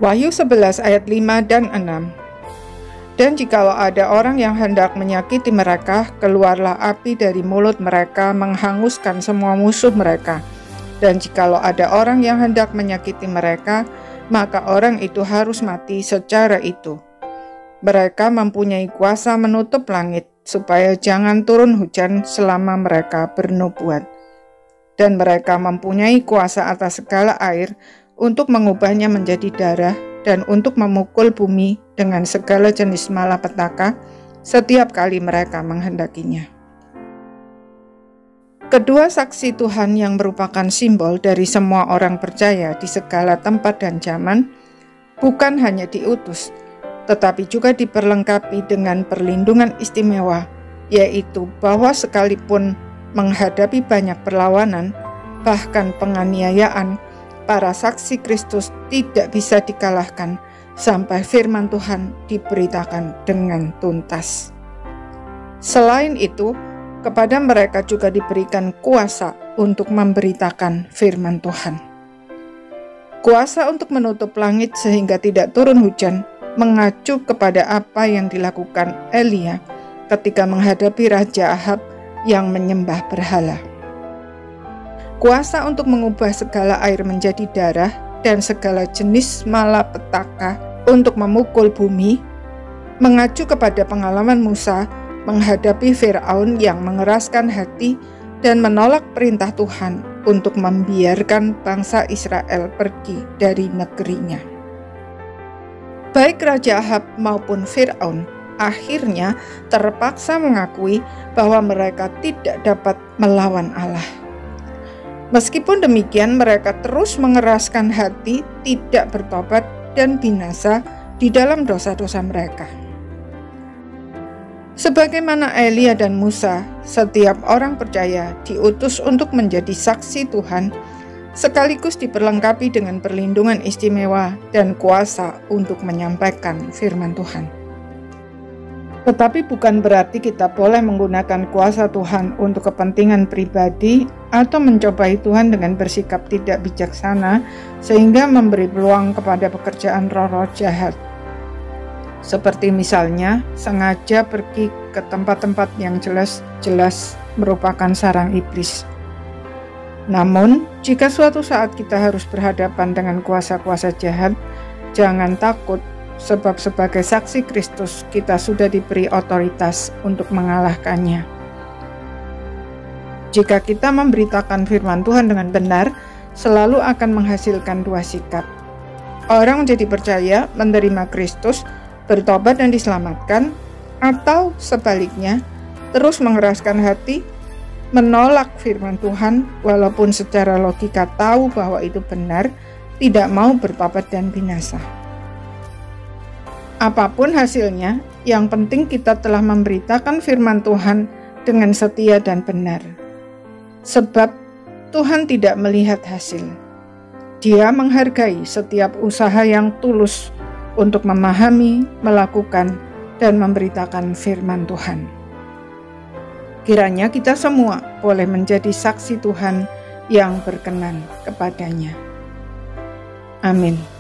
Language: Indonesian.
Wahyu 11 ayat 5 dan 6. Dan jikalau ada orang yang hendak menyakiti mereka, keluarlah api dari mulut mereka menghanguskan semua musuh mereka. Dan jikalau ada orang yang hendak menyakiti mereka, maka orang itu harus mati secara itu. Mereka mempunyai kuasa menutup langit, supaya jangan turun hujan selama mereka bernubuat. Dan mereka mempunyai kuasa atas segala air, untuk mengubahnya menjadi darah, dan untuk memukul bumi dengan segala jenis malapetaka setiap kali mereka menghendakinya. Kedua saksi Tuhan yang merupakan simbol dari semua orang percaya di segala tempat dan zaman, bukan hanya diutus, tetapi juga diperlengkapi dengan perlindungan istimewa, yaitu bahwa sekalipun menghadapi banyak perlawanan, bahkan penganiayaan, para saksi Kristus tidak bisa dikalahkan sampai firman Tuhan diberitakan dengan tuntas. Selain itu, kepada mereka juga diberikan kuasa untuk memberitakan firman Tuhan. Kuasa untuk menutup langit sehingga tidak turun hujan mengacu kepada apa yang dilakukan Elia ketika menghadapi Raja Ahab yang menyembah berhala. Kuasa untuk mengubah segala air menjadi darah dan segala jenis malapetaka untuk memukul bumi mengacu kepada pengalaman Musa menghadapi Firaun yang mengeraskan hati dan menolak perintah Tuhan untuk membiarkan bangsa Israel pergi dari negerinya. Baik Raja Ahab maupun Firaun akhirnya terpaksa mengakui bahwa mereka tidak dapat melawan Allah. Meskipun demikian, mereka terus mengeraskan hati, tidak bertobat, dan binasa di dalam dosa-dosa mereka. Sebagaimana Elia dan Musa, setiap orang percaya diutus untuk menjadi saksi Tuhan, sekaligus diperlengkapi dengan perlindungan istimewa dan kuasa untuk menyampaikan firman Tuhan. Tetapi bukan berarti kita boleh menggunakan kuasa Tuhan untuk kepentingan pribadi atau mencobai Tuhan dengan bersikap tidak bijaksana sehingga memberi peluang kepada pekerjaan roh-roh jahat. Seperti misalnya sengaja pergi ke tempat-tempat yang jelas-jelas merupakan sarang iblis. Namun, jika suatu saat kita harus berhadapan dengan kuasa-kuasa jahat, jangan takut. Sebab sebagai saksi Kristus kita sudah diberi otoritas untuk mengalahkannya. Jika kita memberitakan firman Tuhan dengan benar, selalu akan menghasilkan dua sikap. Orang menjadi percaya, menerima Kristus, bertobat dan diselamatkan, atau sebaliknya, terus mengeraskan hati, menolak firman Tuhan walaupun secara logika tahu bahwa itu benar, tidak mau bertobat dan binasa. Apapun hasilnya, yang penting kita telah memberitakan firman Tuhan dengan setia dan benar. Sebab Tuhan tidak melihat hasil. Dia menghargai setiap usaha yang tulus untuk memahami, melakukan, dan memberitakan firman Tuhan. Kiranya kita semua boleh menjadi saksi Tuhan yang berkenan kepadanya. Amin.